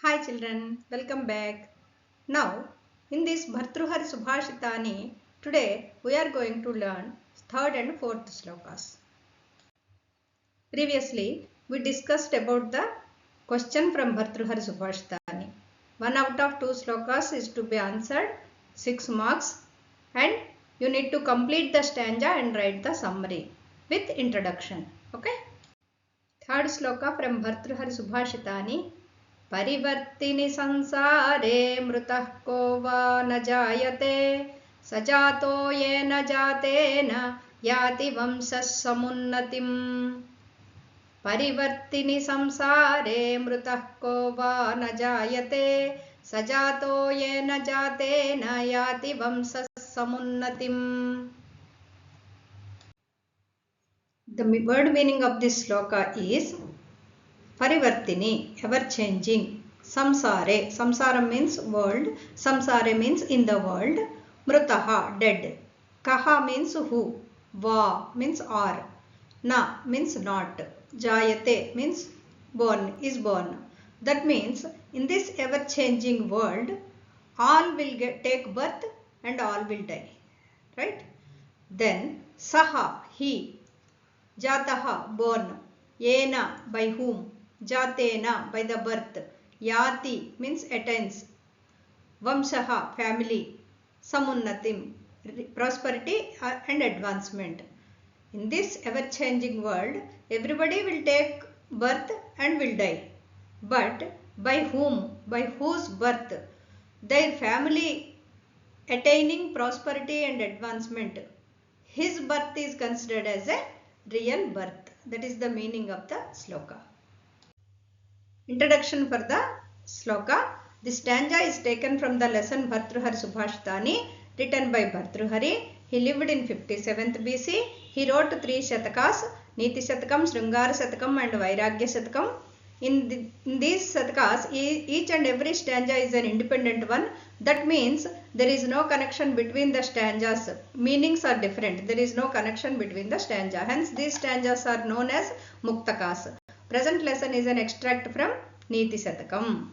Hi children, welcome back. Now, in this Bhartruhari Subhashitani, today we are going to learn third and fourth slokas. Previously, we discussed about the question from Bhartruhari Subhashitani. 1 out of 2 slokas is to be answered, 6 marks, and you need to complete the stanza and write the summary with introduction. Okay? Third sloka from Bhartruhari Subhashitani. परिवर्तिनि संसारे मृतः को वा न जायते स जातो येन जातेन याति वंशः समुन्नतिम् परिवर्तिनि संसारे मृतः को वा न जायते स जातो येन जातेन याति वंशः समुन्नतिम्. The word meaning of this sloka is Parivartini, ever changing. Samsare, samsara means world. Samsare means in the world. Mrutaha, dead. Kaha means who. Va means are. Na means not. Jayate means born, is born. That means in this ever changing world, all will take birth and all will die. Right? Then Saha, he. Jataha, born. Yena, by whom. Jatena, by the birth. Yati means attains. Vamshaha, family. Samunnatim, prosperity and advancement. In this ever-changing world, everybody will take birth and will die. But by whom? By whose birth? Their family attaining prosperity and advancement. His birth is considered as a real birth. That is the meaning of the sloka. Introduction for the sloka. The stanza is taken from the lesson Bhartruhari Subhashitani written by Bhartruhari. He lived in 57th BC. He wrote 3 shatakas, Niti Shatakam, Sringara Shatakam and Vairagya Shatakam. In these shatakas, each and every stanza is an independent one. That means there is no connection between the stanzas. Meanings are different. There is no connection between the stanza. Hence these stanzas are known as Muktakas. Present lesson is an extract from Niti Shatakam.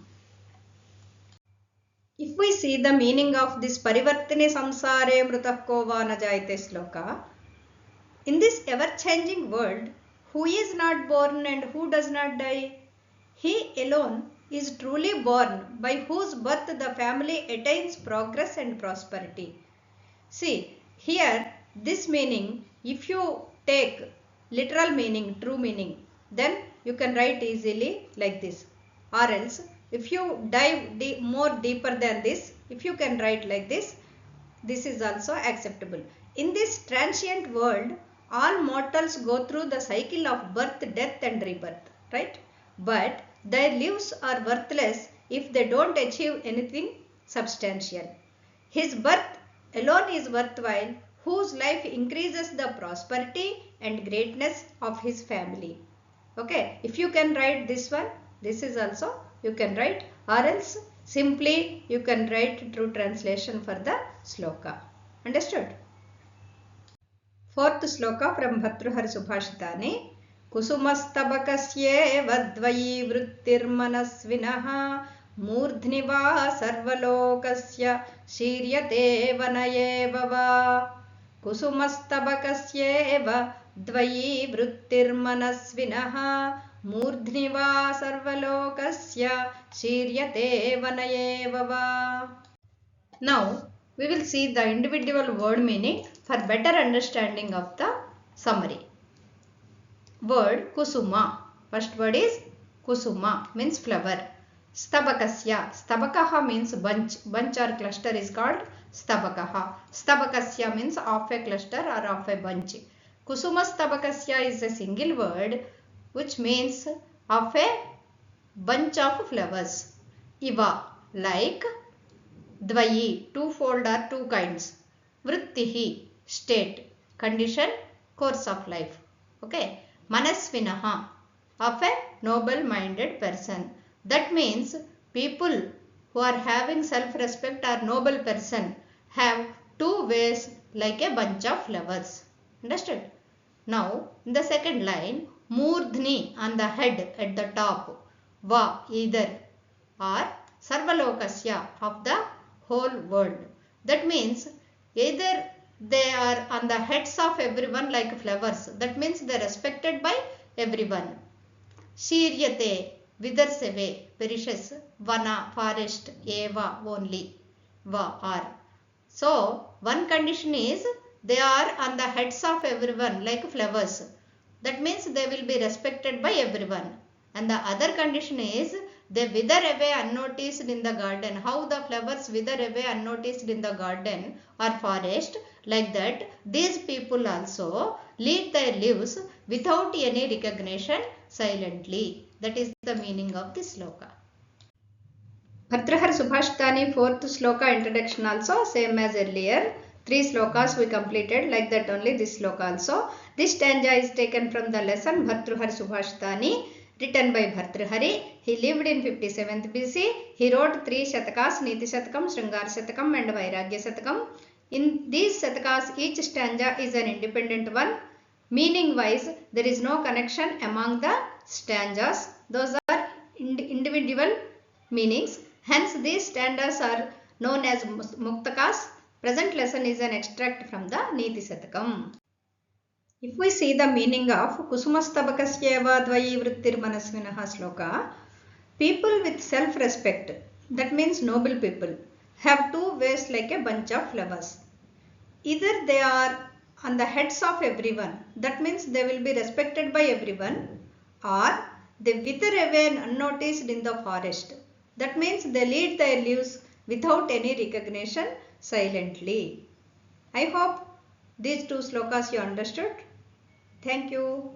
If we see the meaning of this Parivartini Samsare Mrutah Ko Va Na Jayate sloka, in this ever-changing world, who is not born and who does not die? He alone is truly born, by whose birth the family attains progress and prosperity. See, here this meaning, if you take literal meaning, true meaning, then you can write easily like this. Or else, if you dive more deeper than this, if you can write like this, this is also acceptable. In this transient world, all mortals go through the cycle of birth, death and rebirth, right? But their lives are worthless if they don't achieve anything substantial. His birth alone is worthwhile, whose life increases the prosperity and greatness of his family. Okay, if you can write this one, this is also you can write, or else simply you can write true translation for the sloka. Understood? Fourth sloka from Bhartruhari Subhashitani. Kusumastabakasyeva dvayi vrittirmanasvinaha मूर्ध्नि वा सर्वलोकस्य शीर्यते वनयेव वा कुसुमस्तबकस्येव द्वयी वृत्तिर्मनस्विनः मूर्ध्नि वा सर्वलोकस्य शीर्यते वनयेव वा. Now we will see the individual word meaning for better understanding of the summary. Word kusuma. First word is kusuma, means flower. Stabakasya. Stabakaha means bunch. Bunch or cluster is called stabakaha. Stabakasya means of a cluster or of a bunch. Kusuma stabakasya is a single word which means of a bunch of flowers. Iva, like. Dvayi, twofold or two kinds. Vrittihi, state, condition, course of life. Okay. Manasvinaha, of a noble-minded person. That means people who are having self-respect or noble person have two ways like a bunch of flowers. Understood? Now, in the second line, Murdhni on the head at the top. Va, either. or Sarvalokasya, of the whole world. That means either they are on the heads of everyone like flowers. That means they are respected by everyone. Shiryate, withers away, perishes. Vana, forest. Eva, only. Va, are. So, one condition is they are on the heads of everyone like flowers. That means they will be respected by everyone. And the other condition is they wither away unnoticed in the garden. How the flowers wither away unnoticed in the garden or forest, like that these people also lead their lives without any recognition, silently. That is the meaning of this sloka. Bhartrhar Subhashitani, fourth sloka introduction also same as earlier. 3 slokas we completed, like that only this sloka also. This stanza is taken from the lesson Bhartrhar Subhashitani, written by Bhartrhari. He lived in 57th BC. He wrote 3 Shatakas, Niti Shatakam, Sringar Shatakam and Vairagya Shatakam. In these Shatakas, each stanza is an independent one. Meaning wise, there is no connection among the stanzas. Those are individual meanings. Hence, these stanzas are known as Muktakas. Present lesson is an extract from the Niti Shatakam. If we see the meaning of Kusumastabakasyeva Dvayi Vrittir Manasvinaha sloka, people with self-respect, that means noble people, have 2 ways like a bunch of flowers. Either they are on the heads of everyone, that means they will be respected by everyone, or they wither away and unnoticed in the forest. That means they lead their lives without any recognition, silently. I hope these 2 slokas you understood. Thank you.